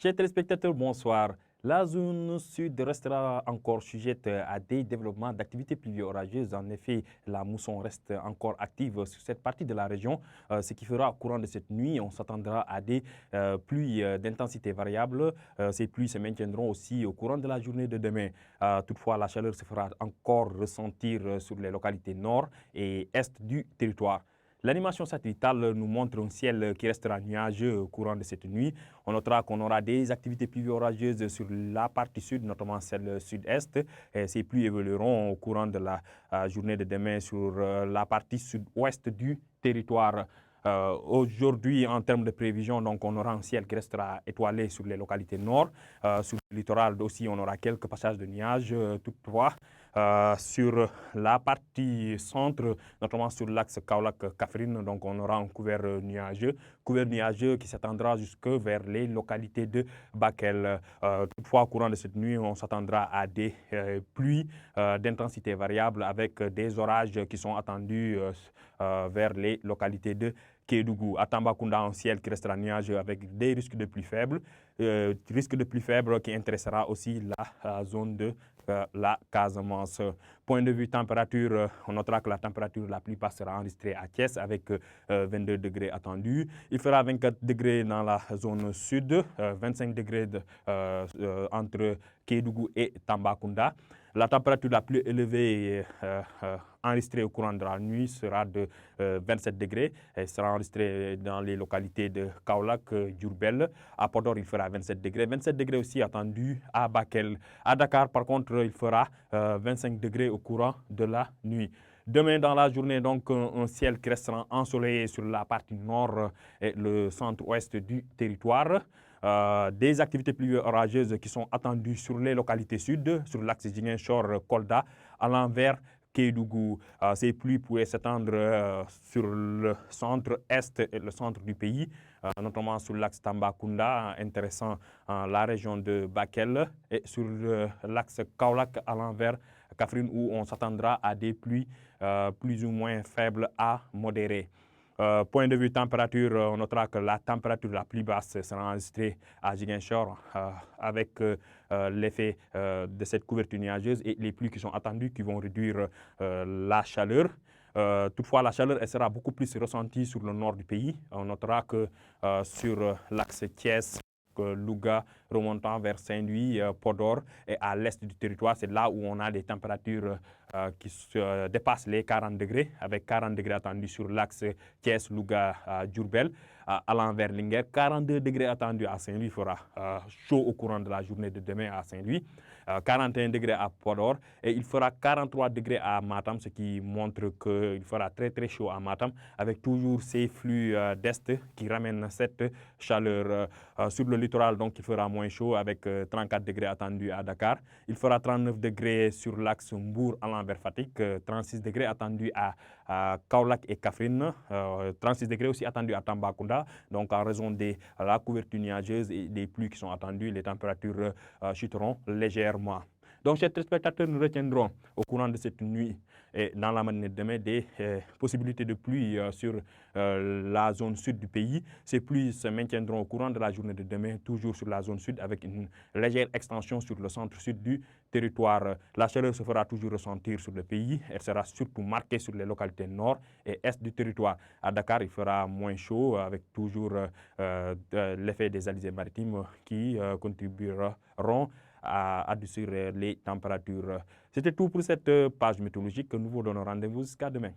Chers téléspectateurs, bonsoir. La zone sud restera encore sujette à des développements d'activités pluvio-orageuses. En effet, la mousson reste encore active sur cette partie de la région, ce qui fera au courant de cette nuit, on s'attendra à des pluies d'intensité variable. Ces pluies se maintiendront aussi au courant de la journée de demain. Toutefois, la chaleur se fera encore ressentir sur les localités nord et est du territoire. L'animation satellitale nous montre un ciel qui restera nuageux au courant de cette nuit. On notera qu'on aura des activités pluvio-orageuses sur la partie sud, notamment celle sud-est. Ces pluies évolueront au courant de la journée de demain sur la partie sud-ouest du territoire. Aujourd'hui, en termes de prévision, donc, on aura un ciel qui restera étoilé sur les localités nord. Sur le littoral aussi, on aura quelques passages de nuages. Toutefois, sur la partie centre, notamment sur l'axe Kaolack-Kaffrine, donc on aura un couvert nuageux qui s'étendra jusque vers les localités de Bakel. Toutefois, au courant de cette nuit, on s'attendra à des pluies d'intensité variable avec des orages qui sont attendus vers les localités de Kédougou. À Tambacounda, un ciel qui restera nuageux avec des risques de pluie faibles. Risque de pluie faible qui intéressera aussi la zone de la Casamance. Point de vue température, on notera que la température la plus basse sera enregistrée à Thiès avec 22 degrés attendus. Il fera 24 degrés dans la zone sud, 25 degrés entre Kédougou et Tambacounda. La température la plus élevée enregistrée au courant de la nuit sera de 27 degrés. Elle sera enregistrée dans les localités de Kaolack, Diourbel. À Podor, il fera 27 degrés. 27 degrés aussi attendus à Bakel. À Dakar, par contre, il fera 25 degrés au courant de la nuit. Demain dans la journée, donc, un ciel qui restera ensoleillé sur la partie nord et le centre-ouest du territoire. Des activités pluvio-orageuses qui sont attendues sur les localités sud, sur l'axe Ziguinchor-Kolda, à l'envers Kédougou. Ces pluies pourraient s'étendre sur le centre-est et le centre du pays, notamment sur l'axe Tambacounda, intéressant la région de Bakel, et sur l'axe Kaolack à l'envers Kaffrine, où on s'attendra à des pluies plus ou moins faibles à modérées. Point de vue température, on notera que la température la plus basse sera enregistrée à Ziguinchor avec l'effet de cette couverture nuageuse et les pluies qui sont attendues qui vont réduire la chaleur. Toutefois, la chaleur elle sera beaucoup plus ressentie sur le nord du pays. On notera que sur l'axe Thiès, Louga, remontant vers Saint-Louis, Podor et à l'est du territoire, c'est là où on a des températures qui dépassent les 40 degrés, avec 40 degrés attendus sur l'axe Thiès, Louga, Diourbel. À l'envers Linguère, 42 degrés attendus à Saint-Louis, fera chaud au courant de la journée de demain à Saint-Louis. 41 degrés à Podor et il fera 43 degrés à Matam, ce qui montre qu'il fera très très chaud à Matam avec toujours ces flux d'est qui ramènent cette chaleur. Sur le littoral, donc il fera moins chaud avec 34 degrés attendus à Dakar. Il fera 39 degrés sur l'axe Mbour à l'envers Fatick, 36 degrés attendus à Kaolack et Kaffrine, 36 degrés aussi attendus à Tambacounda. Donc en raison de la couverture nuageuse et des pluies qui sont attendues, les températures chuteront légèrement. Donc, chers téléspectateurs, nous retiendrons au courant de cette nuit et dans la matinée de demain des possibilités de pluie sur la zone sud du pays. Ces pluies se maintiendront au courant de la journée de demain, toujours sur la zone sud, avec une légère extension sur le centre-sud du territoire. La chaleur se fera toujours ressentir sur le pays. Elle sera surtout marquée sur les localités nord et est du territoire. À Dakar, il fera moins chaud, avec toujours l'effet des alizés maritimes qui contribueront à adoucir les températures. C'était tout pour cette page météorologique. Nous vous donnons rendez-vous jusqu'à demain.